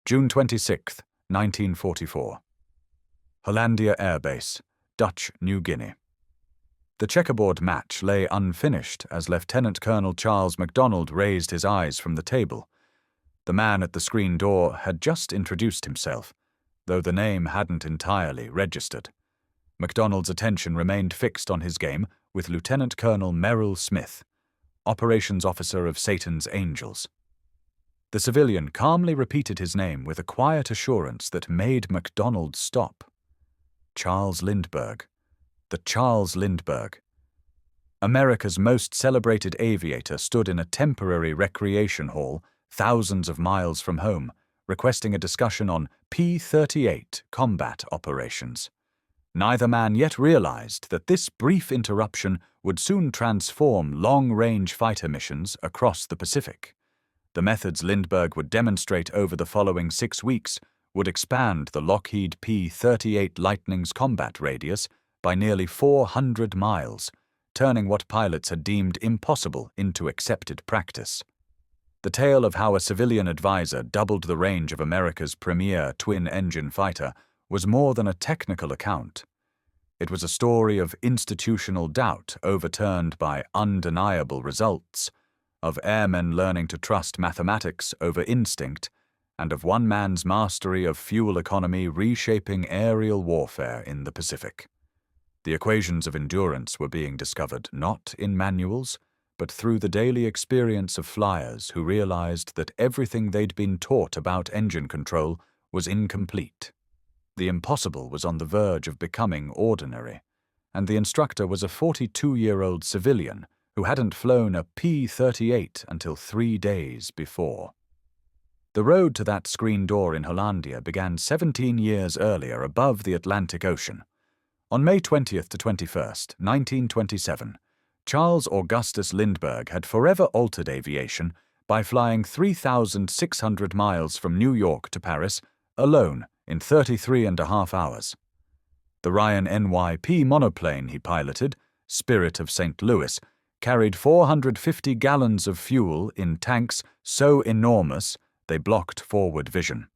June 26, 1944. Hollandia Air Base, Dutch New Guinea. The checkerboard match lay unfinished as Lieutenant Colonel Charles MacDonald raised his eyes from the table. The man at the screen door had just introduced himself, though the name hadn't entirely registered. MacDonald's attention remained fixed on his game with Lieutenant Colonel Merrill Smith, Operations Officer of Satan's Angels. The civilian calmly repeated his name with a quiet assurance that made MacDonald stop. Charles Lindbergh. The Charles Lindbergh. America's most celebrated aviator stood in a temporary recreation hall thousands of miles from home, requesting a discussion on P-38 combat operations. Neither man yet realized that this brief interruption would soon transform long-range fighter missions across the Pacific. The methods Lindbergh would demonstrate over the following 6 weeks would expand the Lockheed P-38 Lightning's combat radius by nearly 400 miles, turning what pilots had deemed impossible into accepted practice. The tale of how a civilian advisor doubled the range of America's premier twin-engine fighter was more than a technical account. It was a story of institutional doubt overturned by undeniable results, of airmen learning to trust mathematics over instinct, and of one man's mastery of fuel economy reshaping aerial warfare in the Pacific. The equations of endurance were being discovered not in manuals, but through the daily experience of flyers who realized that everything they'd been taught about engine control was incomplete. The impossible was on the verge of becoming ordinary, and the instructor was a 42-year-old civilian who hadn't flown a P-38 until 3 days before. The road to that screen door in Hollandia began 17 years earlier above the Atlantic Ocean. On May 20th to 21st, 1927, Charles Augustus Lindbergh had forever altered aviation by flying 3,600 miles from New York to Paris alone in 33.5 hours. The Ryan NYP monoplane he piloted, Spirit of St. Louis, carried 450 gallons of fuel in tanks so enormous they blocked forward vision.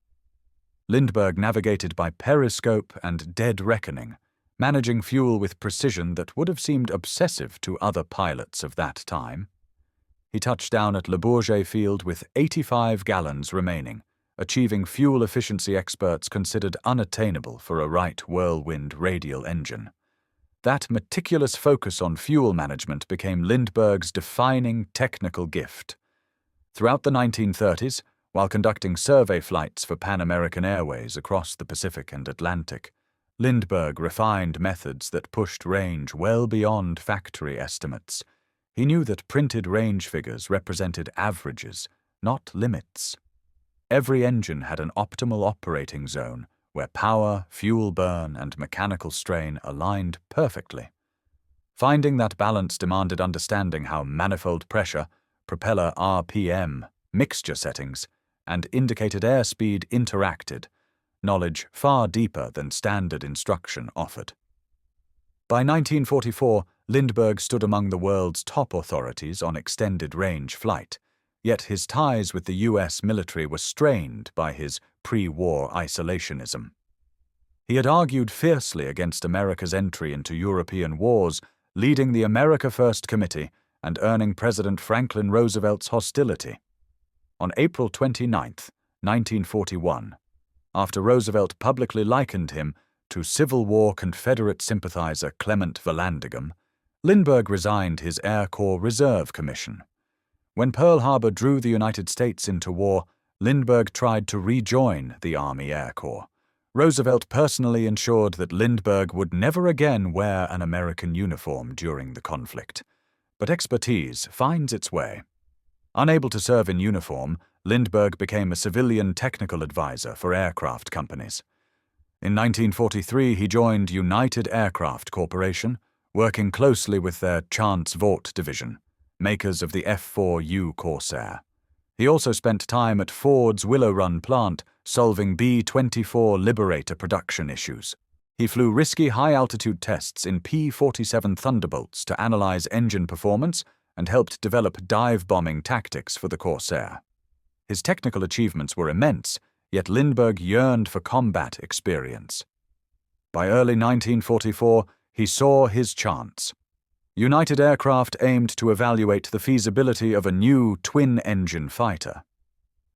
Lindbergh navigated by periscope and dead reckoning, managing fuel with precision that would have seemed obsessive to other pilots of that time. He touched down at Le Bourget Field with 85 gallons remaining, achieving fuel efficiency experts considered unattainable for a Wright Whirlwind radial engine. That meticulous focus on fuel management became Lindbergh's defining technical gift. Throughout the 1930s, while conducting survey flights for Pan American Airways across the Pacific and Atlantic, Lindbergh refined methods that pushed range well beyond factory estimates. He knew that printed range figures represented averages, not limits. Every engine had an optimal operating zone where power, fuel burn, and mechanical strain aligned perfectly. Finding that balance demanded understanding how manifold pressure, propeller RPM, mixture settings, and indicated airspeed interacted, knowledge far deeper than standard instruction offered. By 1944, Lindbergh stood among the world's top authorities on extended-range flight, yet his ties with the U.S. military were strained by his pre-war isolationism. He had argued fiercely against America's entry into European wars, leading the America First Committee and earning President Franklin Roosevelt's hostility. On April 29, 1941, after Roosevelt publicly likened him to Civil War Confederate sympathizer Clement Vallandigham, Lindbergh resigned his Air Corps Reserve Commission. When Pearl Harbor drew the United States into war, Lindbergh tried to rejoin the Army Air Corps. Roosevelt personally ensured that Lindbergh would never again wear an American uniform during the conflict. But expertise finds its way. Unable to serve in uniform, Lindbergh became a civilian technical advisor for aircraft companies. In 1943, he joined United Aircraft Corporation, working closely with their Chance Vought division, makers of the F-4U Corsair. He also spent time at Ford's Willow Run plant solving B-24 Liberator production issues. He flew risky high-altitude tests in P-47 Thunderbolts to analyze engine performance and helped develop dive-bombing tactics for the Corsair. His technical achievements were immense, yet Lindbergh yearned for combat experience. By early 1944, he saw his chance. United Aircraft aimed to evaluate the feasibility of a new twin-engine fighter.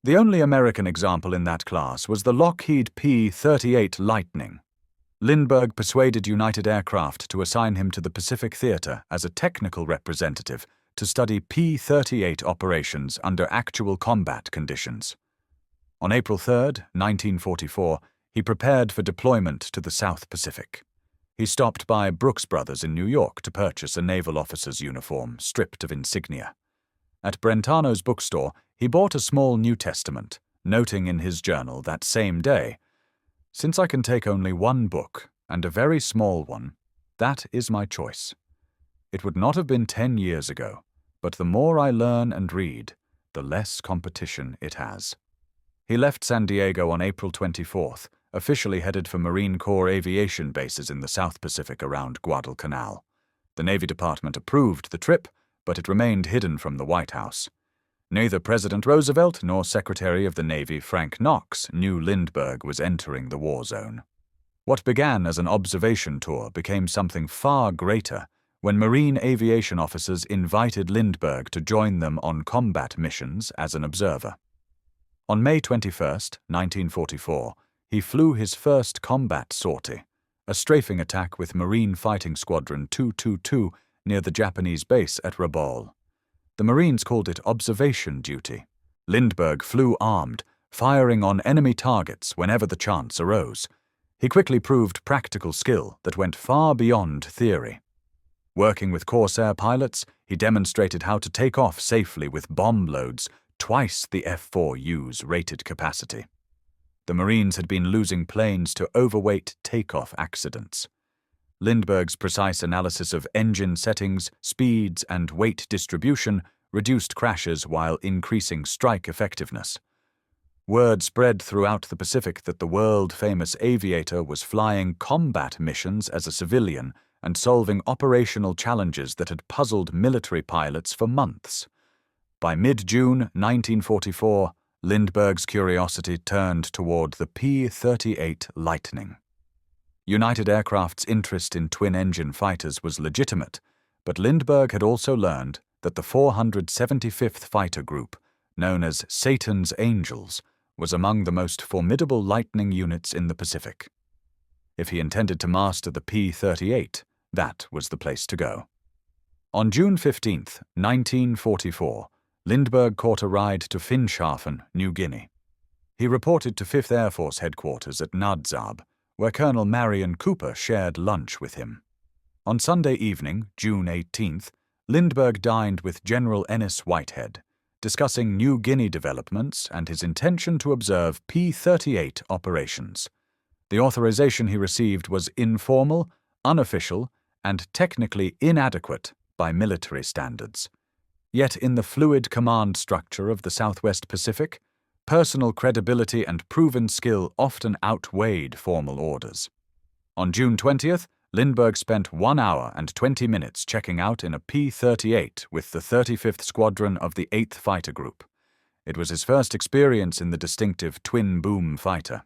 The only American example in that class was the Lockheed P-38 Lightning. Lindbergh persuaded United Aircraft to assign him to the Pacific Theater as a technical representative to study P-38 operations under actual combat conditions. On April 3, 1944, he prepared for deployment to the South Pacific. He stopped by Brooks Brothers in New York to purchase a naval officer's uniform stripped of insignia. At Brentano's bookstore, he bought a small New Testament, noting in his journal that same day, "Since I can take only one book, and a very small one, that is my choice. It would not have been 10 years ago, but the more I learn and read, the less competition it has." He left San Diego on April 24th, officially headed for Marine Corps aviation bases in the South Pacific around Guadalcanal. The Navy Department approved the trip, but it remained hidden from the White House. Neither President Roosevelt nor Secretary of the Navy Frank Knox knew Lindbergh was entering the war zone. What began as an observation tour became something far greater when Marine aviation officers invited Lindbergh to join them on combat missions as an observer. On May 21, 1944, he flew his first combat sortie, a strafing attack with Marine Fighting Squadron 222 near the Japanese base at Rabaul. The Marines called it observation duty. Lindbergh flew armed, firing on enemy targets whenever the chance arose. He quickly proved practical skill that went far beyond theory. Working with Corsair pilots, he demonstrated how to take off safely with bomb loads twice the F-4U's rated capacity. The Marines had been losing planes to overweight takeoff accidents. Lindbergh's precise analysis of engine settings, speeds, and weight distribution reduced crashes while increasing strike effectiveness. Word spread throughout the Pacific that the world-famous aviator was flying combat missions as a civilian and solving operational challenges that had puzzled military pilots for months. By mid-June 1944, Lindbergh's curiosity turned toward the P-38 Lightning. United Aircraft's interest in twin-engine fighters was legitimate, but Lindbergh had also learned that the 475th Fighter Group, known as Satan's Angels, was among the most formidable Lightning units in the Pacific. If he intended to master the P-38, that was the place to go. On June 15, 1944, Lindbergh caught a ride to Finschhafen, New Guinea. He reported to 5th Air Force Headquarters at Nadzab, where Colonel Marion Cooper shared lunch with him. On Sunday evening, June 18th, Lindbergh dined with General Ennis Whitehead, discussing New Guinea developments and his intention to observe P-38 operations. The authorization he received was informal, unofficial, and technically inadequate by military standards. Yet in the fluid command structure of the Southwest Pacific, personal credibility and proven skill often outweighed formal orders. On June 20th, Lindbergh spent 1 hour and 20 minutes checking out in a P-38 with the 35th Squadron of the 8th Fighter Group. It was his first experience in the distinctive twin-boom fighter.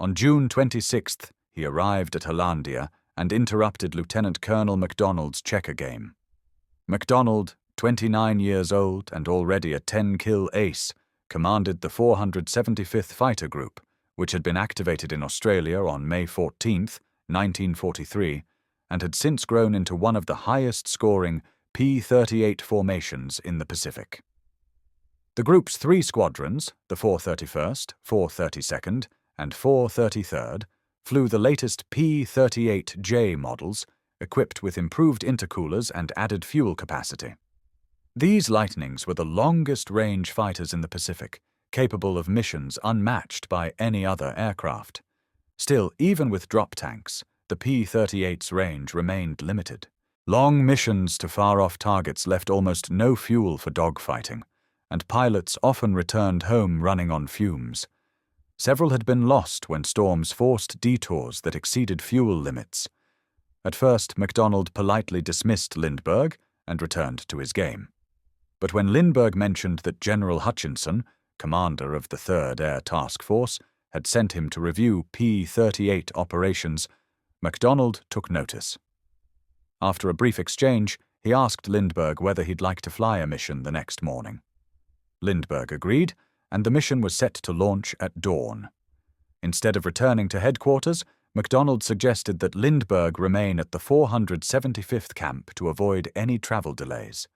On June 26th, he arrived at Hollandia and interrupted Lieutenant Colonel MacDonald's checker game. MacDonald, 29 years old and already a 10-kill ace, commanded the 475th Fighter Group, which had been activated in Australia on May 14, 1943, and had since grown into one of the highest-scoring P-38 formations in the Pacific. The group's 3 squadrons, the 431st, 432nd, and 433rd, flew the latest P-38J models, equipped with improved intercoolers and added fuel capacity. These Lightnings were the longest-range fighters in the Pacific, capable of missions unmatched by any other aircraft. Still, even with drop tanks, the P-38's range remained limited. Long missions to far-off targets left almost no fuel for dogfighting, and pilots often returned home running on fumes. Several had been lost when storms forced detours that exceeded fuel limits. At first, MacDonald politely dismissed Lindbergh and returned to his game. But when Lindbergh mentioned that General Hutchinson, commander of the 3rd Air Task Force, had sent him to review P-38 operations, MacDonald took notice. After a brief exchange, he asked Lindbergh whether he'd like to fly a mission the next morning. Lindbergh agreed, and the mission was set to launch at dawn. Instead of returning to headquarters, MacDonald suggested that Lindbergh remain at the 475th camp to avoid any travel delays.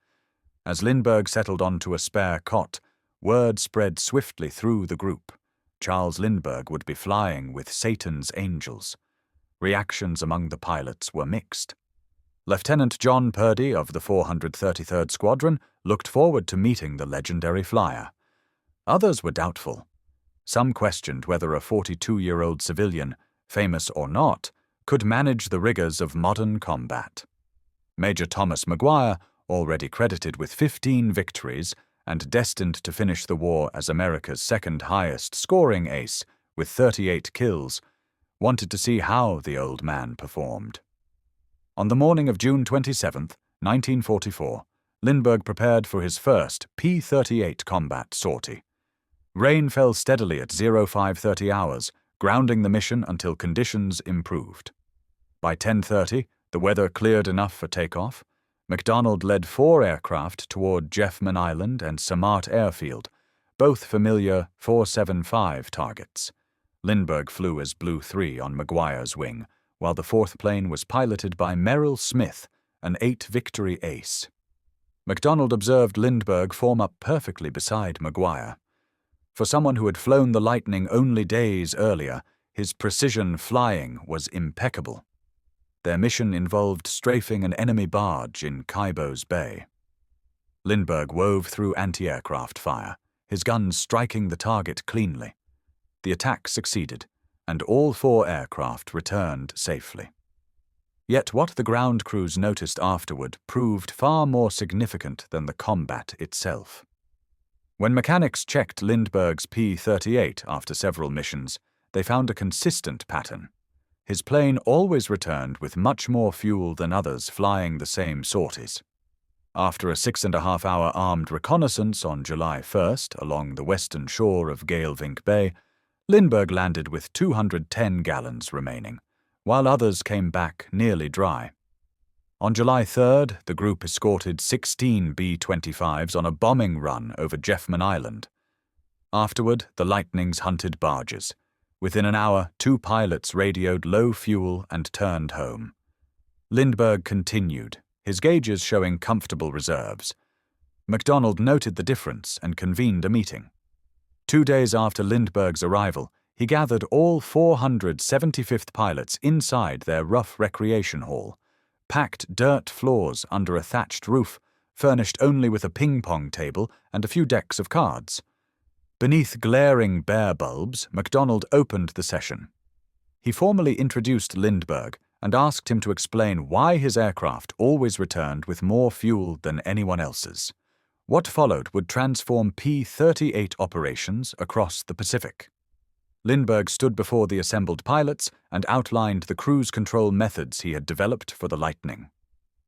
As Lindbergh settled onto a spare cot, word spread swiftly through the group. Charles Lindbergh would be flying with Satan's angels. Reactions among the pilots were mixed. Lieutenant John Purdy of the 433rd Squadron looked forward to meeting the legendary flyer. Others were doubtful. Some questioned whether a 42-year-old civilian, famous or not, could manage the rigors of modern combat. Major Thomas Maguire, already credited with 15 victories and destined to finish the war as America's second highest scoring ace with 38 kills, wanted to see how the old man performed. On the morning of June 27, 1944, Lindbergh prepared for his first P-38 combat sortie. Rain fell steadily at 0530 hours, grounding the mission until conditions improved. By 10:30, the weather cleared enough for takeoff. MacDonald led 4 aircraft toward Jeffman Island and Samart Airfield, both familiar 475 targets. Lindbergh flew as Blue 3 on Maguire's wing, while the 4th plane was piloted by Merrill Smith, an 8 victory ace. MacDonald observed Lindbergh form up perfectly beside Maguire. For someone who had flown the Lightning only days earlier, his precision flying was impeccable. Their mission involved strafing an enemy barge in Kaibo's Bay. Lindbergh wove through anti-aircraft fire, his guns striking the target cleanly. The attack succeeded, and all 4 aircraft returned safely. Yet what the ground crews noticed afterward proved far more significant than the combat itself. When mechanics checked Lindbergh's P-38 after several missions, they found a consistent pattern. His plane always returned with much more fuel than others flying the same sorties. After a 6.5-hour armed reconnaissance on July 1st along the western shore of Galevink Bay, Lindbergh landed with 210 gallons remaining, while others came back nearly dry. On July 3rd, the group escorted 16 B-25s on a bombing run over Jeffman Island. Afterward, the Lightnings hunted barges. Within an hour, 2 pilots radioed low fuel and turned home. Lindbergh continued, his gauges showing comfortable reserves. MacDonald noted the difference and convened a meeting. 2 days after Lindbergh's arrival, he gathered all 475th pilots inside their rough recreation hall, packed dirt floors under a thatched roof, furnished only with a ping-pong table and a few decks of cards. Beneath glaring bare bulbs, MacDonald opened the session. He formally introduced Lindbergh and asked him to explain why his aircraft always returned with more fuel than anyone else's. What followed would transform P-38 operations across the Pacific. Lindbergh stood before the assembled pilots and outlined the cruise control methods he had developed for the Lightning.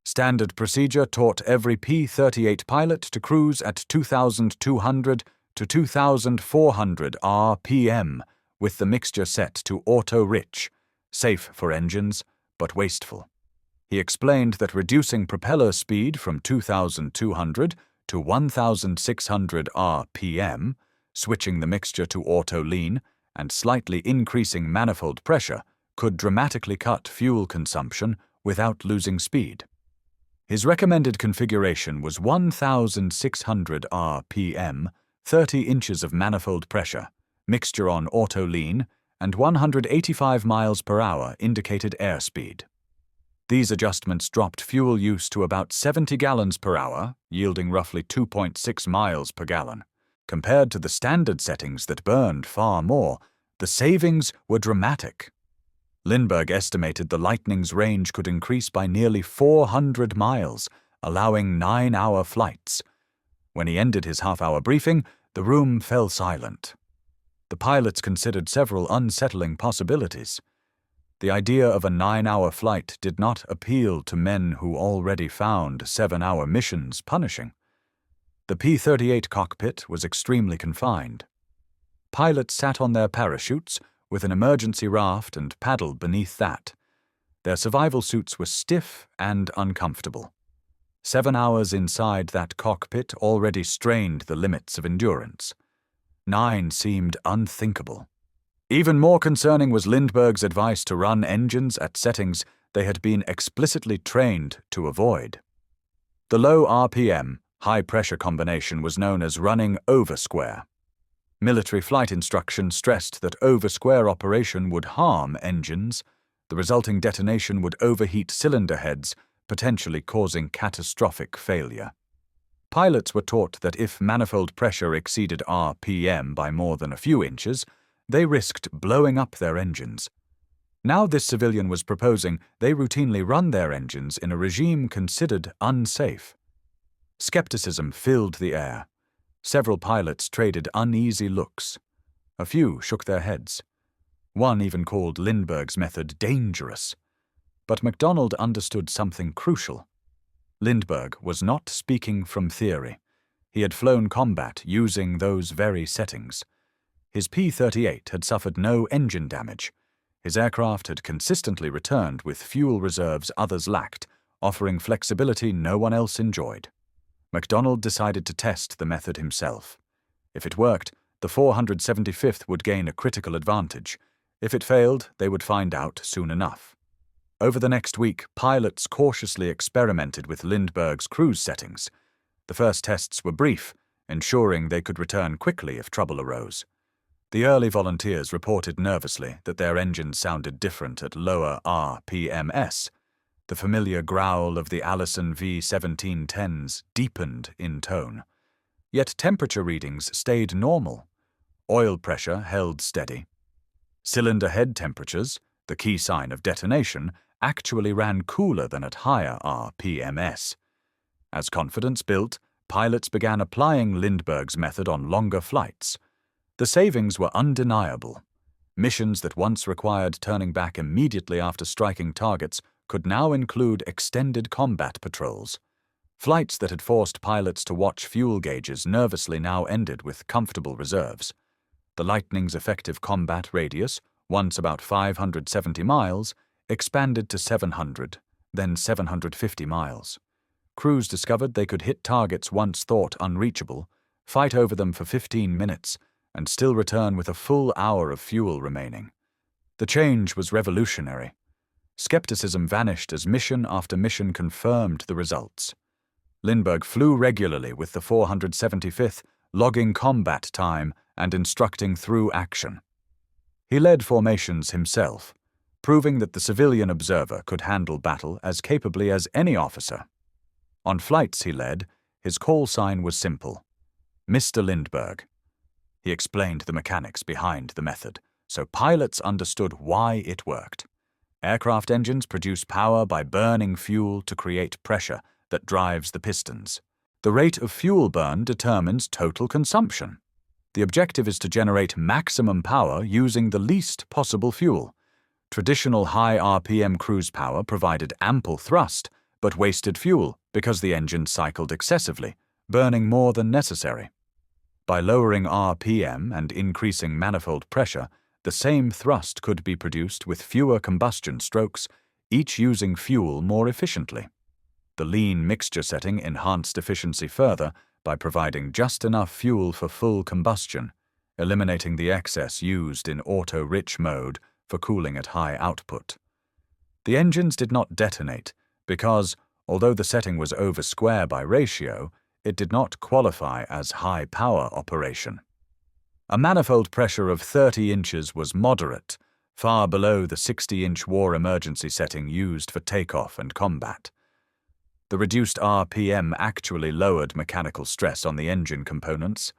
Standard procedure taught every P-38 pilot to cruise at 2,200 to 2,400 RPM, with the mixture set to auto-rich, safe for engines, but wasteful. He explained that reducing propeller speed from 2,200 to 1,600 RPM, switching the mixture to auto-lean, and slightly increasing manifold pressure could dramatically cut fuel consumption without losing speed. His recommended configuration was 1,600 RPM, 30 inches of manifold pressure, mixture on auto-lean, and 185 miles per hour indicated airspeed. These adjustments dropped fuel use to about 70 gallons per hour, yielding roughly 2.6 miles per gallon. Compared to the standard settings that burned far more, the savings were dramatic. Lindbergh estimated the Lightning's range could increase by nearly 400 miles, allowing 9-hour flights. When he ended his half-hour briefing, the room fell silent. The pilots considered several unsettling possibilities. The idea of a 9-hour flight did not appeal to men who already found 7-hour missions punishing. The P-38 cockpit was extremely confined. Pilots sat on their parachutes with an emergency raft and paddled beneath that. Their survival suits were stiff and uncomfortable. 7 hours inside that cockpit already strained the limits of endurance. 9 seemed unthinkable. Even more concerning was Lindbergh's advice to run engines at settings they had been explicitly trained to avoid. The low RPM, high-pressure combination was known as running over square. Military flight instruction stressed that over-square operation would harm engines. The resulting detonation would overheat cylinder heads, potentially causing catastrophic failure. Pilots were taught that if manifold pressure exceeded RPM by more than a few inches, they risked blowing up their engines. Now this civilian was proposing they routinely run their engines in a regime considered unsafe. Skepticism filled the air. Several pilots traded uneasy looks. A few shook their heads. One even called Lindbergh's method dangerous. But MacDonald understood something crucial. Lindbergh was not speaking from theory. He had flown combat using those very settings. His P-38 had suffered no engine damage. His aircraft had consistently returned with fuel reserves others lacked, offering flexibility no one else enjoyed. MacDonald decided to test the method himself. If it worked, the 475th would gain a critical advantage. If it failed, they would find out soon enough. Over the next week, pilots cautiously experimented with Lindbergh's cruise settings. The first tests were brief, ensuring they could return quickly if trouble arose. The early volunteers reported nervously that their engines sounded different at lower RPMs. The familiar growl of the Allison V-1710s deepened in tone. Yet temperature readings stayed normal. Oil pressure held steady. Cylinder head temperatures, the key sign of detonation, actually ran cooler than at higher RPMs. As confidence built, pilots began applying Lindbergh's method on longer flights. The savings were undeniable. Missions that once required turning back immediately after striking targets could now include extended combat patrols. Flights that had forced pilots to watch fuel gauges nervously now ended with comfortable reserves. The Lightning's effective combat radius, once about 570 miles, expanded to 700, then 750 miles. Crews discovered they could hit targets once thought unreachable, fight over them for 15 minutes, and still return with a full hour of fuel remaining. The change was revolutionary. Skepticism vanished as mission after mission confirmed the results. Lindbergh flew regularly with the 475th, logging combat time and instructing through action. He led formations himself, proving that the civilian observer could handle battle as capably as any officer. On flights he led, his call sign was simple: Mr. Lindbergh. He explained the mechanics behind the method, so pilots understood why it worked. Aircraft engines produce power by burning fuel to create pressure that drives the pistons. The rate of fuel burn determines total consumption. The objective is to generate maximum power using the least possible fuel. Traditional high RPM cruise power provided ample thrust, but wasted fuel because the engine cycled excessively, burning more than necessary. By lowering RPM and increasing manifold pressure, the same thrust could be produced with fewer combustion strokes, each using fuel more efficiently. The lean mixture setting enhanced efficiency further by providing just enough fuel for full combustion, eliminating the excess used in auto-rich mode for cooling at high output. The engines did not detonate because, although the setting was over square by ratio, it did not qualify as high-power operation. A manifold pressure of 30 inches was moderate, far below the 60-inch war emergency setting used for takeoff and combat. The reduced RPM actually lowered mechanical stress on the engine components.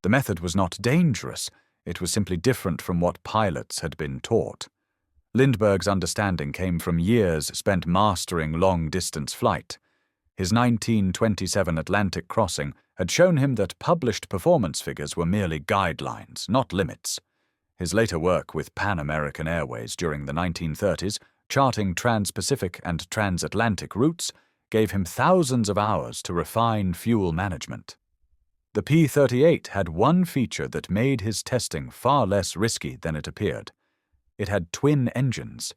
The method was not dangerous, it was simply different from what pilots had been taught. Lindbergh's understanding came from years spent mastering long-distance flight. His 1927 Atlantic crossing had shown him that published performance figures were merely guidelines, not limits. His later work with Pan American Airways during the 1930s, charting trans-Pacific and transatlantic routes, gave him thousands of hours to refine fuel management. The P-38 had one feature that made his testing far less risky than it appeared. It had twin engines.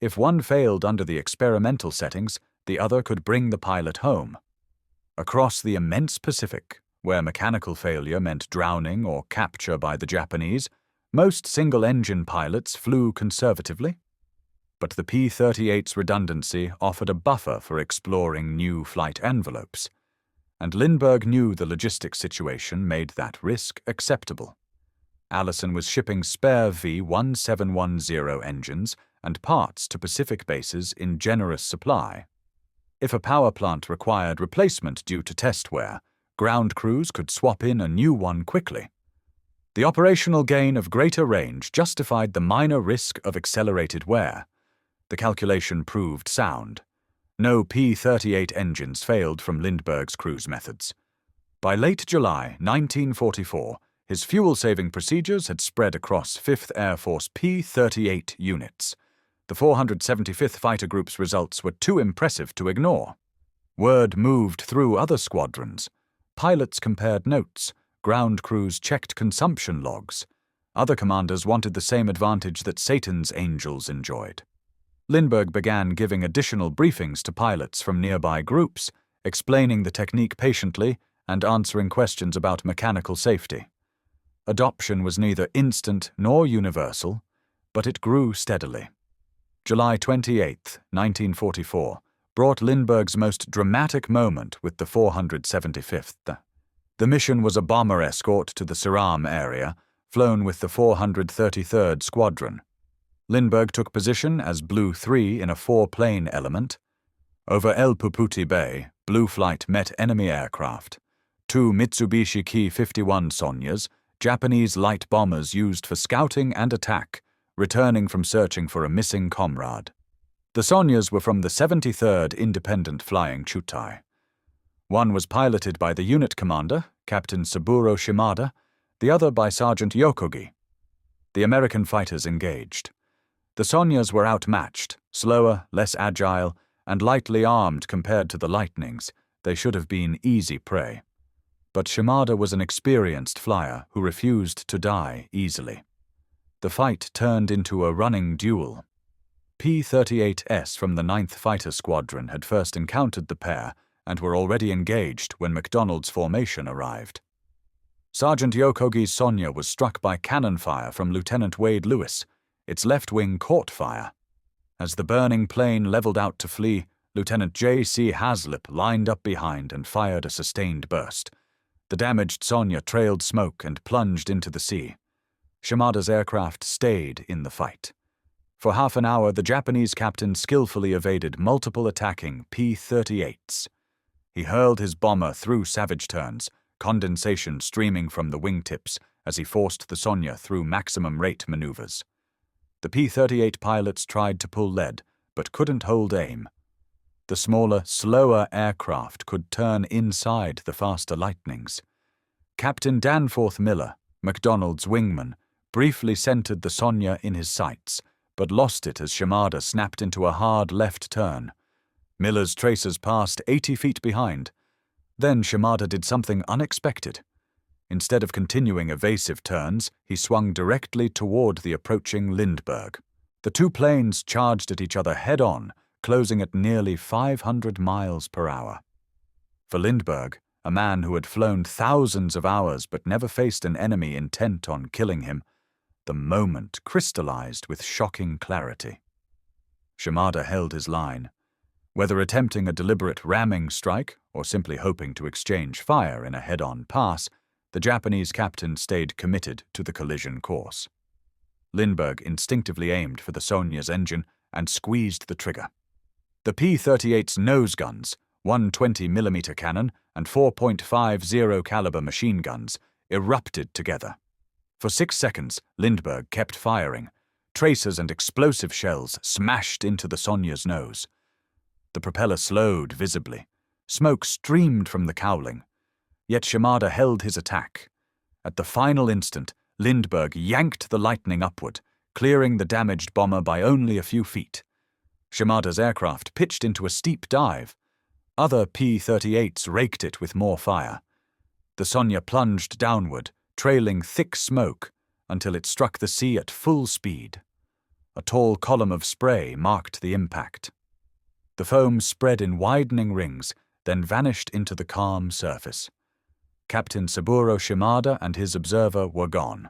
If one failed under the experimental settings, the other could bring the pilot home. Across the immense Pacific, where mechanical failure meant drowning or capture by the Japanese, most single-engine pilots flew conservatively. But the P-38's redundancy offered a buffer for exploring new flight envelopes, and Lindbergh knew the logistics situation made that risk acceptable. Allison was shipping spare V-1710 engines and parts to Pacific bases in generous supply. If a power plant required replacement due to test wear, ground crews could swap in a new one quickly. The operational gain of greater range justified the minor risk of accelerated wear. The calculation proved sound. No P-38 engines failed from Lindbergh's cruise methods. By late July 1944, his fuel-saving procedures had spread across 5th Air Force P-38 units. The 475th Fighter Group's results were too impressive to ignore. Word moved through other squadrons. Pilots compared notes. Ground crews checked consumption logs. Other commanders wanted the same advantage that Satan's angels enjoyed. Lindbergh began giving additional briefings to pilots from nearby groups, explaining the technique patiently and answering questions about mechanical safety. Adoption was neither instant nor universal, but it grew steadily. July 28, 1944, brought Lindbergh's most dramatic moment with the 475th. The mission was a bomber escort to the Siram area, flown with the 433rd Squadron. Lindbergh took position as Blue 3 in a four-plane element. Over El Puputi Bay, Blue Flight met enemy aircraft. Two Mitsubishi Ki-51 Sonyas, Japanese light bombers used for scouting and attack, returning from searching for a missing comrade. The Sonyas were from the 73rd Independent Flying Chutai. One was piloted by the unit commander, Captain Saburo Shimada, the other by Sergeant Yokogi. The American fighters engaged. The Sonyas were outmatched, slower, less agile, and lightly armed compared to the Lightnings. They should have been easy prey. But Shimada was an experienced flyer who refused to die easily. The fight turned into a running duel. P-38S from the 9th Fighter Squadron had first encountered the pair and were already engaged when MacDonald's formation arrived. Sergeant Yokogi's Sonya was struck by cannon fire from Lieutenant Wade Lewis. Its left wing caught fire. As the burning plane leveled out to flee, Lieutenant J.C. Haslip lined up behind and fired a sustained burst. The damaged Sonya trailed smoke and plunged into the sea. Shimada's aircraft stayed in the fight. For half an hour, the Japanese captain skillfully evaded multiple attacking P-38s. He hurled his bomber through savage turns, condensation streaming from the wingtips as he forced the Sonya through maximum rate maneuvers. The P-38 pilots tried to pull lead, but couldn't hold aim. The smaller, slower aircraft could turn inside the faster Lightnings. Captain Danforth Miller, MacDonald's wingman, briefly centered the Sonya in his sights, but lost it as Shimada snapped into a hard left turn. Miller's tracers passed 80 feet behind. Then Shimada did something unexpected. Instead of continuing evasive turns, he swung directly toward the approaching Lindbergh. The two planes charged at each other head-on, closing at nearly 500 miles per hour. For Lindbergh, a man who had flown thousands of hours but never faced an enemy intent on killing him, the moment crystallized with shocking clarity. Shimada held his line. Whether attempting a deliberate ramming strike or simply hoping to exchange fire in a head-on pass, the Japanese captain stayed committed to the collision course. Lindbergh instinctively aimed for the Sonya's engine and squeezed the trigger. The P-38's nose guns, 120mm cannon and 4.50 caliber machine guns, erupted together. For 6 seconds, Lindbergh kept firing. Tracers and explosive shells smashed into the Sonya's nose. The propeller slowed visibly. Smoke streamed from the cowling. Yet Shimada held his attack. At the final instant, Lindbergh yanked the Lightning upward, clearing the damaged bomber by only a few feet. Shimada's aircraft pitched into a steep dive. Other P-38s raked it with more fire. The Sonia plunged downward, trailing thick smoke, until it struck the sea at full speed. A tall column of spray marked the impact. The foam spread in widening rings, then vanished into the calm surface. Captain Saburo Shimada and his observer were gone.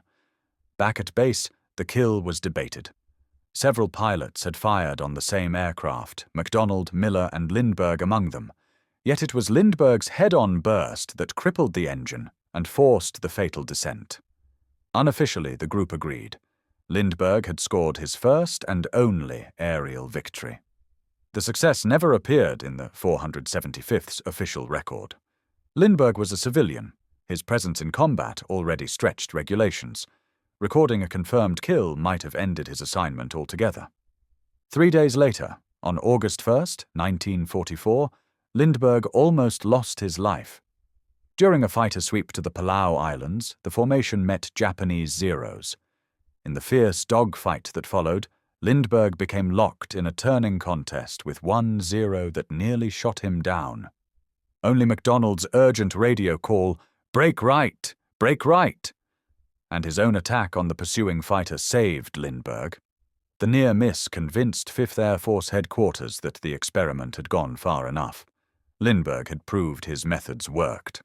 Back at base, the kill was debated. Several pilots had fired on the same aircraft, MacDonald, Miller, and Lindbergh among them. Yet it was Lindbergh's head-on burst that crippled the engine and forced the fatal descent. Unofficially, the group agreed. Lindbergh had scored his first and only aerial victory. The success never appeared in the 475th's official record. Lindbergh was a civilian. His presence in combat already stretched regulations. Recording a confirmed kill might have ended his assignment altogether. 3 days later, on August 1st, 1944, Lindbergh almost lost his life. During a fighter sweep to the Palau Islands, the formation met Japanese Zeros. In the fierce dogfight that followed, Lindbergh became locked in a turning contest with one Zero that nearly shot him down. Only MacDonald's urgent radio call, "Break right! Break right!" and his own attack on the pursuing fighter saved Lindbergh. The near miss convinced 5th Air Force headquarters that the experiment had gone far enough. Lindbergh had proved his methods worked.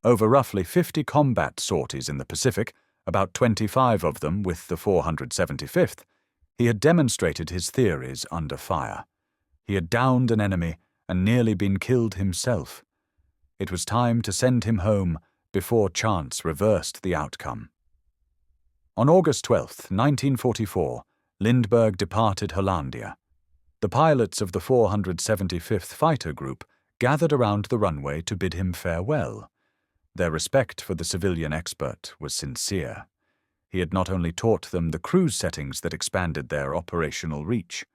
Over roughly 50 combat sorties in the Pacific, about 25 of them with the 475th, he had demonstrated his theories under fire. He had downed an enemy and nearly been killed himself. It was time to send him home before chance reversed the outcome. On August 12, 1944, Lindbergh departed Hollandia. The pilots of the 475th Fighter Group gathered around the runway to bid him farewell. Their respect for the civilian expert was sincere. He had not only taught them the cruise settings that expanded their operational reach,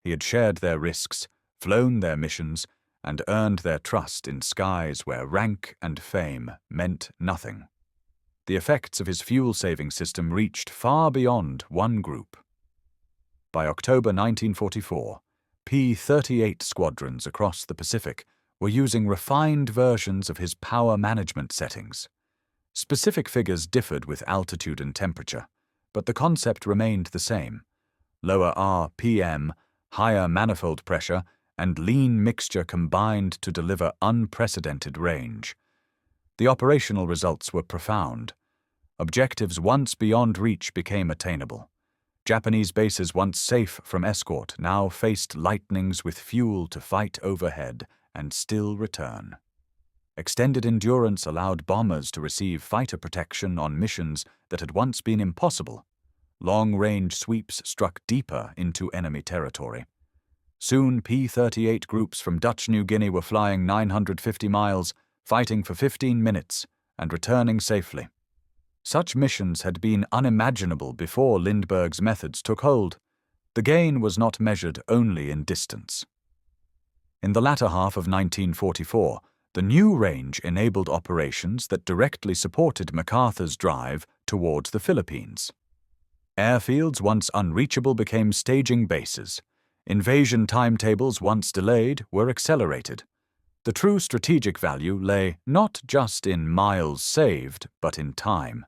he had shared their risks, flown their missions, and earned their trust in skies where rank and fame meant nothing. The effects of his fuel-saving system reached far beyond one group. By October 1944, P-38 squadrons across the Pacific were using refined versions of his power management settings. Specific figures differed with altitude and temperature, but the concept remained the same. Lower RPM, higher manifold pressure, and lean mixture combined to deliver unprecedented range. The operational results were profound. Objectives once beyond reach became attainable. Japanese bases once safe from escort now faced lightnings with fuel to fight overhead and still return. Extended endurance allowed bombers to receive fighter protection on missions that had once been impossible. Long-range sweeps struck deeper into enemy territory. Soon P-38 groups from Dutch New Guinea were flying 950 miles, fighting for 15 minutes, and returning safely. Such missions had been unimaginable before Lindbergh's methods took hold. The gain was not measured only in distance. In the latter half of 1944, the new range enabled operations that directly supported MacArthur's drive towards the Philippines. Airfields once unreachable became staging bases. Invasion timetables once delayed were accelerated. The true strategic value lay not just in miles saved, but in time.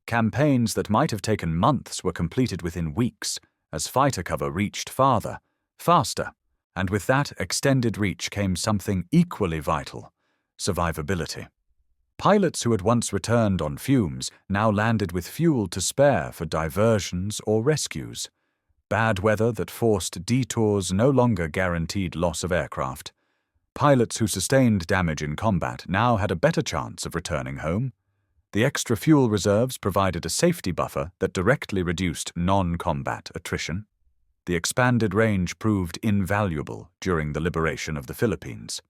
Campaigns that might have taken months were completed within weeks, as fighter cover reached farther, faster, and with that extended reach came something equally vital: survivability. Pilots who had once returned on fumes now landed with fuel to spare for diversions or rescues. Bad weather that forced detours no longer guaranteed loss of aircraft. Pilots who sustained damage in combat now had a better chance of returning home. The extra fuel reserves provided a safety buffer that directly reduced non-combat attrition. The expanded range proved invaluable during the liberation of the Philippines.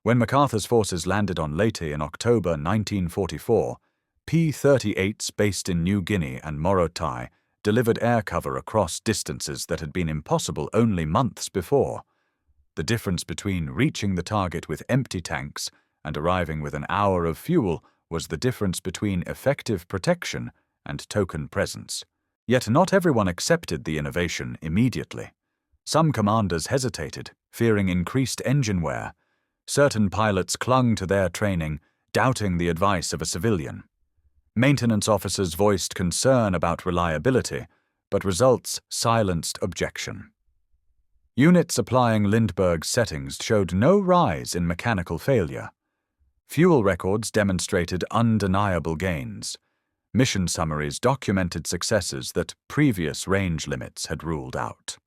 When MacArthur's forces landed on Leyte in October 1944, P-38s based in New Guinea and Morotai delivered air cover across distances that had been impossible only months before. The difference between reaching the target with empty tanks and arriving with an hour of fuel was the difference between effective protection and token presence. Yet not everyone accepted the innovation immediately. Some commanders hesitated, fearing increased engine wear. Certain pilots clung to their training, doubting the advice of a civilian. Maintenance officers voiced concern about reliability, but results silenced objection. Units applying Lindbergh's settings showed no rise in mechanical failure. Fuel records demonstrated undeniable gains. Mission summaries documented successes that previous range limits had ruled out.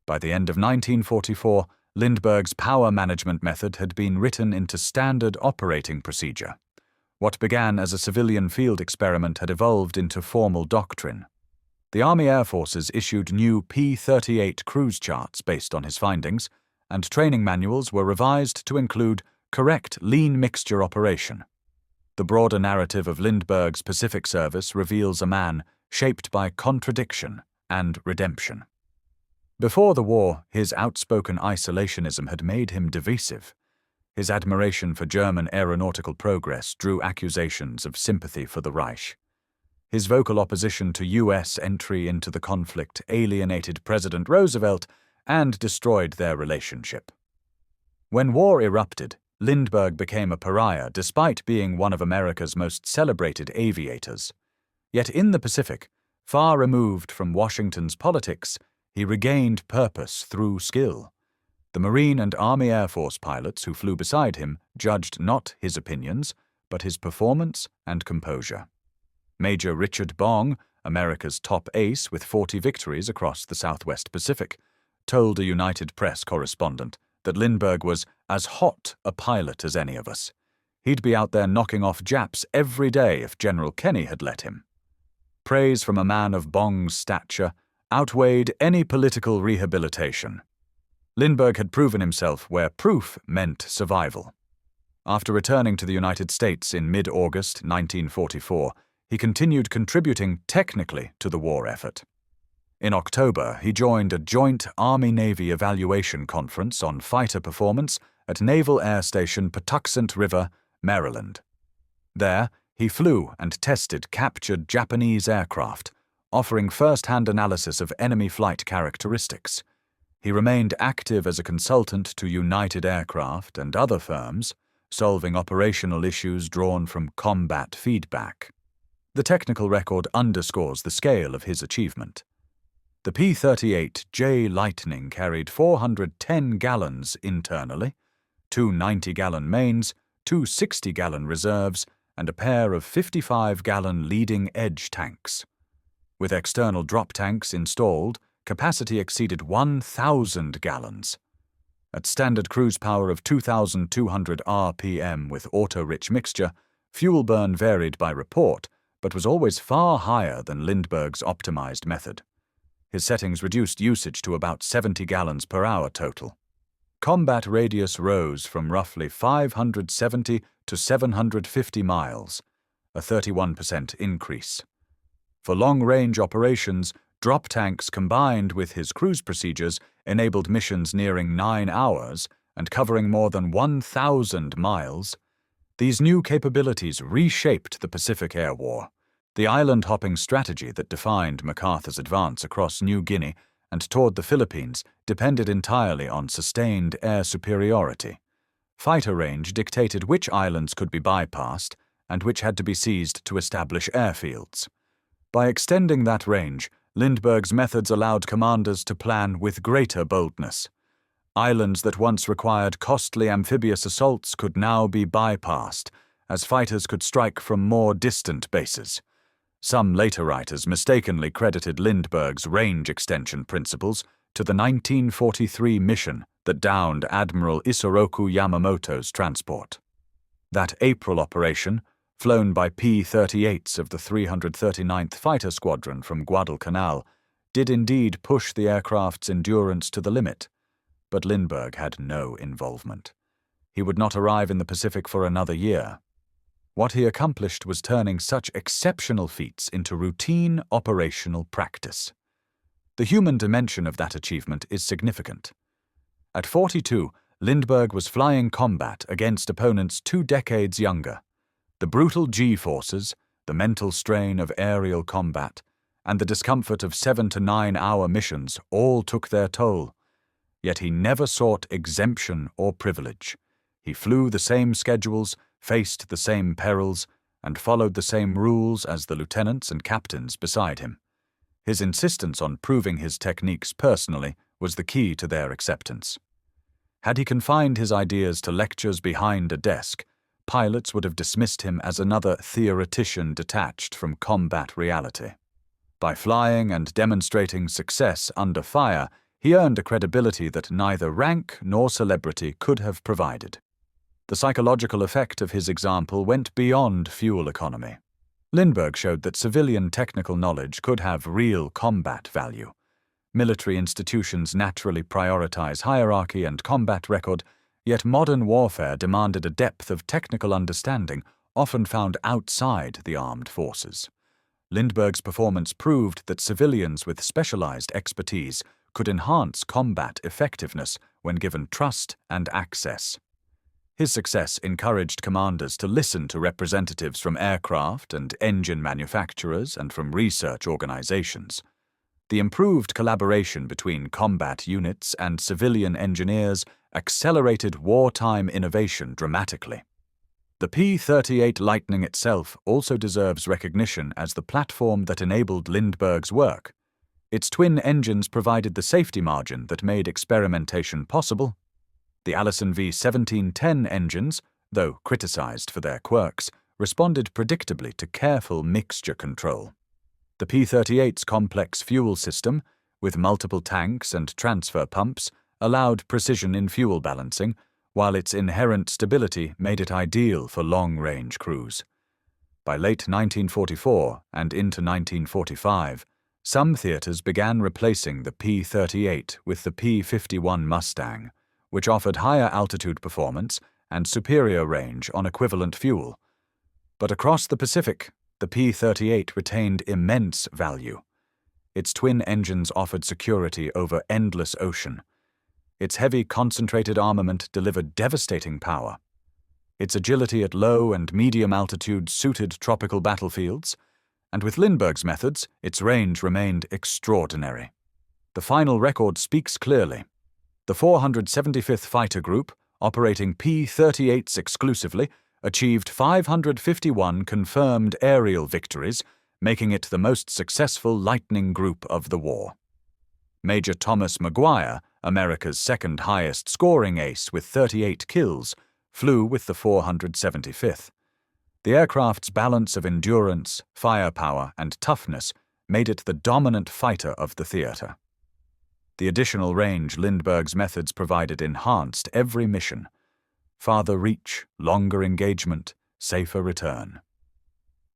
By the end of 1944, Lindbergh's power management method had been written into standard operating procedure. What began as a civilian field experiment had evolved into formal doctrine. The Army Air Forces issued new P-38 cruise charts based on his findings, and training manuals were revised to include correct lean mixture operation. The broader narrative of Lindbergh's Pacific service reveals a man shaped by contradiction and redemption. Before the war, his outspoken isolationism had made him divisive. His admiration for German aeronautical progress drew accusations of sympathy for the Reich. His vocal opposition to U.S. entry into the conflict alienated President Roosevelt and destroyed their relationship. When war erupted, Lindbergh became a pariah despite being one of America's most celebrated aviators. Yet in the Pacific, far removed from Washington's politics, he regained purpose through skill. The Marine and Army Air Force pilots who flew beside him judged not his opinions, but his performance and composure. Major Richard Bong, America's top ace with 40 victories across the Southwest Pacific, told a United Press correspondent that Lindbergh was as hot a pilot as any of us. He'd be out there knocking off Japs every day if General Kenny had let him. Praise from a man of Bong's stature outweighed any political rehabilitation. Lindbergh had proven himself where proof meant survival. After returning to the United States in mid-August 1944, he continued contributing technically to the war effort. In October, he joined a joint Army-Navy evaluation conference on fighter performance at Naval Air Station Patuxent River, Maryland. There, he flew and tested captured Japanese aircraft, offering first-hand analysis of enemy flight characteristics. He remained active as a consultant to United Aircraft and other firms, solving operational issues drawn from combat feedback. The technical record underscores the scale of his achievement. The P-38 J Lightning carried 410 gallons internally, 2 90-gallon mains, 2 60-gallon reserves, and a pair of 55-gallon leading-edge tanks. With external drop tanks installed, capacity exceeded 1,000 gallons. At standard cruise power of 2,200 RPM with auto-rich mixture, fuel burn varied by report, but was always far higher than Lindbergh's optimized method. His settings reduced usage to about 70 gallons per hour total. Combat radius rose from roughly 570 to 750 miles, a 31% increase. For long-range operations, drop tanks combined with his cruise procedures enabled missions nearing 9 hours and covering more than 1,000 miles. These new capabilities reshaped the Pacific Air War, the island-hopping strategy that defined MacArthur's advance across New Guinea and toward the Philippines depended entirely on sustained air superiority. Fighter range dictated which islands could be bypassed and which had to be seized to establish airfields. By extending that range, Lindbergh's methods allowed commanders to plan with greater boldness. Islands that once required costly amphibious assaults could now be bypassed, as fighters could strike from more distant bases. Some later writers mistakenly credited Lindbergh's range extension principles to the 1943 mission that downed Admiral Isoroku Yamamoto's transport. That April operation, flown by P-38s of the 339th Fighter Squadron from Guadalcanal, did indeed push the aircraft's endurance to the limit, but Lindbergh had no involvement. He would not arrive in the Pacific for another year. What he accomplished was turning such exceptional feats into routine operational practice. The human dimension of that achievement is significant. At 42, Lindbergh was flying combat against opponents 2 decades younger. The brutal G-forces, the mental strain of aerial combat, and the discomfort of 7 to 9 hour missions all took their toll. Yet he never sought exemption or privilege. He flew the same schedules, faced the same perils, and followed the same rules as the lieutenants and captains beside him. His insistence on proving his techniques personally was the key to their acceptance. Had he confined his ideas to lectures behind a desk, pilots would have dismissed him as another theoretician detached from combat reality. By flying and demonstrating success under fire, he earned a credibility that neither rank nor celebrity could have provided. The psychological effect of his example went beyond fuel economy. Lindbergh showed that civilian technical knowledge could have real combat value. Military institutions naturally prioritize hierarchy and combat record, yet modern warfare demanded a depth of technical understanding often found outside the armed forces. Lindbergh's performance proved that civilians with specialized expertise could enhance combat effectiveness when given trust and access. His success encouraged commanders to listen to representatives from aircraft and engine manufacturers and from research organizations. The improved collaboration between combat units and civilian engineers accelerated wartime innovation dramatically. The P-38 Lightning itself also deserves recognition as the platform that enabled Lindbergh's work. Its twin engines provided the safety margin that made experimentation possible. The Allison V1710 engines, though criticized for their quirks, responded predictably to careful mixture control. The P-38's complex fuel system, with multiple tanks and transfer pumps, allowed precision in fuel balancing, while its inherent stability made it ideal for long-range crews. By late 1944 and into 1945, some theaters began replacing the P-38 with the P-51 Mustang, which offered higher altitude performance and superior range on equivalent fuel. But across the Pacific, the P-38 retained immense value. Its twin engines offered security over endless ocean. Its heavy concentrated armament delivered devastating power. Its agility at low and medium altitude suited tropical battlefields, and with Lindbergh's methods, its range remained extraordinary. The final record speaks clearly. The 475th Fighter Group, operating P-38s exclusively, achieved 551 confirmed aerial victories, making it the most successful Lightning Group of the war. Major Thomas Maguire, America's second highest scoring ace with 38 kills, flew with the 475th. The aircraft's balance of endurance, firepower, and toughness made it the dominant fighter of the theater. The additional range Lindbergh's methods provided enhanced every mission. Farther reach, longer engagement, safer return.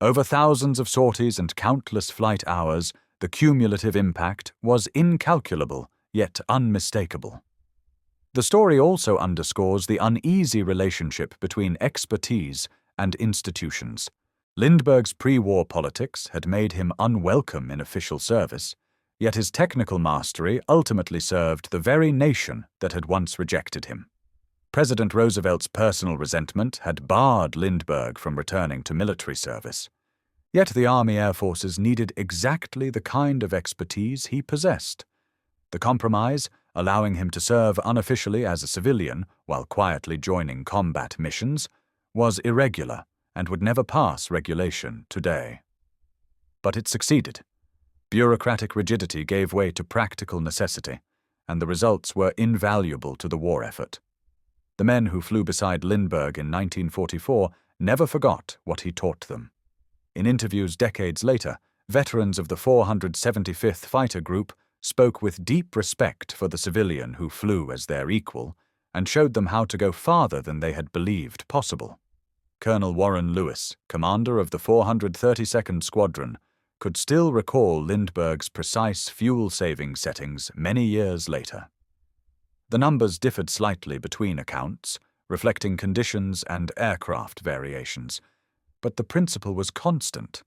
Over thousands of sorties and countless flight hours, the cumulative impact was incalculable, yet unmistakable. The story also underscores the uneasy relationship between expertise and institutions. Lindbergh's pre-war politics had made him unwelcome in official service, yet his technical mastery ultimately served the very nation that had once rejected him. President Roosevelt's personal resentment had barred Lindbergh from returning to military service. Yet the Army Air Forces needed exactly the kind of expertise he possessed. The compromise, allowing him to serve unofficially as a civilian while quietly joining combat missions, was irregular and would never pass regulation today. But it succeeded. Bureaucratic rigidity gave way to practical necessity, and the results were invaluable to the war effort. The men who flew beside Lindbergh in 1944 never forgot what he taught them. In interviews decades later, veterans of the 475th Fighter Group spoke with deep respect for the civilian who flew as their equal and showed them how to go farther than they had believed possible. Colonel Warren Lewis, commander of the 432nd Squadron, could still recall Lindbergh's precise fuel-saving settings many years later. The numbers differed slightly between accounts, reflecting conditions and aircraft variations, but the principle was constant,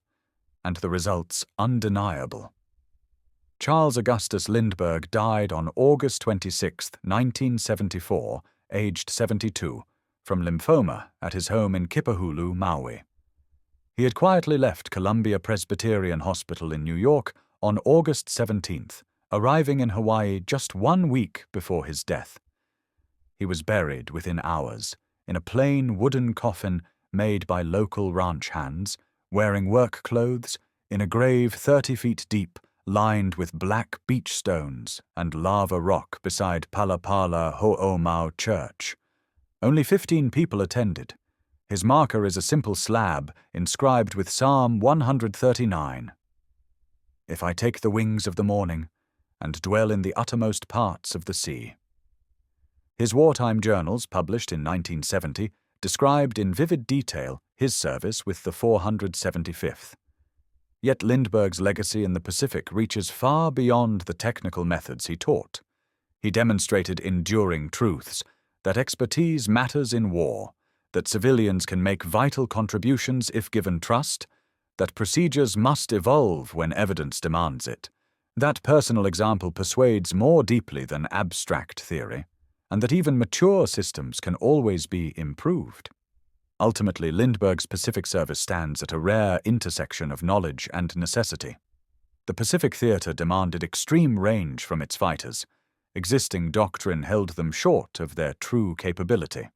and the results undeniable. Charles Augustus Lindbergh died on August 26, 1974, aged 72, from lymphoma at his home in Kipahulu, Maui. He had quietly left Columbia Presbyterian Hospital in New York on August 17th, arriving in Hawaii just 1 week before his death. He was buried within hours, in a plain wooden coffin made by local ranch hands, wearing work clothes, in a grave 30 feet deep, lined with black beach stones and lava rock beside Palapala Ho'omau Church. Only 15 people attended. His marker is a simple slab inscribed with Psalm 139. If I take the wings of the morning and dwell in the uttermost parts of the sea. His wartime journals, published in 1970, described in vivid detail his service with the 475th. Yet Lindbergh's legacy in the Pacific reaches far beyond the technical methods he taught. He demonstrated enduring truths, that expertise matters in war, that civilians can make vital contributions if given trust, that procedures must evolve when evidence demands it. That personal example persuades more deeply than abstract theory, and that even mature systems can always be improved. Ultimately, Lindbergh's Pacific service stands at a rare intersection of knowledge and necessity. The Pacific theater demanded extreme range from its fighters. Existing doctrine held them short of their true capability.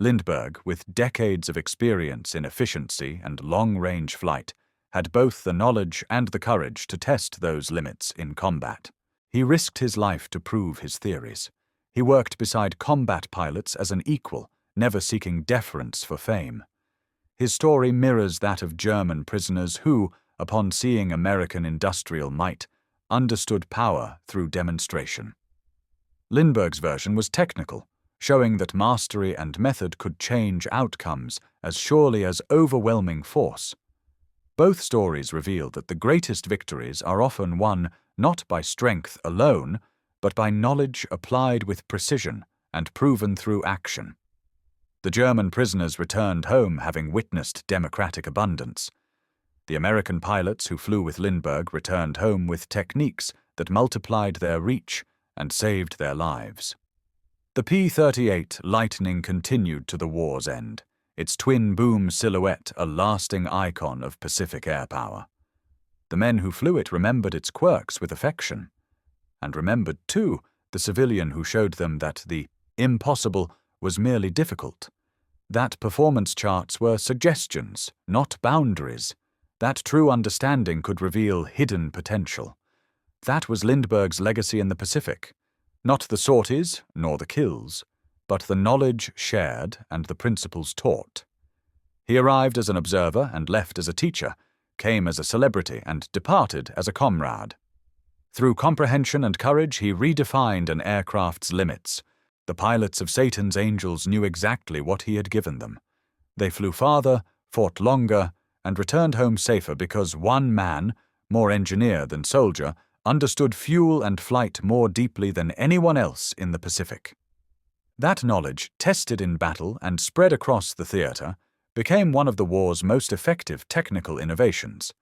Lindbergh, with decades of experience in efficiency and long-range flight, had both the knowledge and the courage to test those limits in combat. He risked his life to prove his theories. He worked beside combat pilots as an equal, never seeking deference for fame. His story mirrors that of German prisoners who, upon seeing American industrial might, understood power through demonstration. Lindbergh's version was technical, showing that mastery and method could change outcomes as surely as overwhelming force. Both stories reveal that the greatest victories are often won not by strength alone, but by knowledge applied with precision and proven through action. The German prisoners returned home having witnessed democratic abundance. The American pilots who flew with Lindbergh returned home with techniques that multiplied their reach and saved their lives. The P-38 Lightning continued to the war's end, its twin-boom silhouette a lasting icon of Pacific air power. The men who flew it remembered its quirks with affection, and remembered, too, the civilian who showed them that the impossible was merely difficult, that performance charts were suggestions, not boundaries, that true understanding could reveal hidden potential. That was Lindbergh's legacy in the Pacific, not the sorties nor the kills, but the knowledge shared and the principles taught. He arrived as an observer and left as a teacher, came as a celebrity and departed as a comrade. Through comprehension and courage, he redefined an aircraft's limits. The pilots of Satan's angels knew exactly what he had given them. They flew farther, fought longer, and returned home safer because one man, more engineer than soldier, understood fuel and flight more deeply than anyone else in the Pacific. That knowledge, tested in battle and spread across the theater, became one of the war's most effective technical innovations.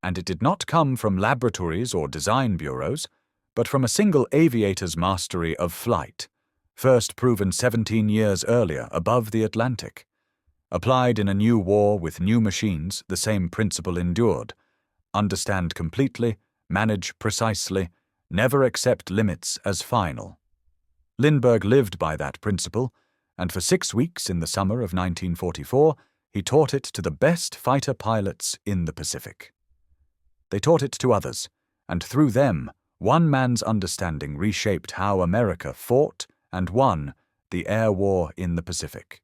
And it did not come from laboratories or design bureaus, but from a single aviator's mastery of flight, first proven 17 years earlier above the Atlantic. Applied in a new war with new machines, the same principle endured. Understand completely, manage precisely, never accept limits as final. Lindbergh lived by that principle, and for 6 weeks in the summer of 1944, he taught it to the best fighter pilots in the Pacific. They taught it to others, and through them, one man's understanding reshaped how America fought and won the air war in the Pacific.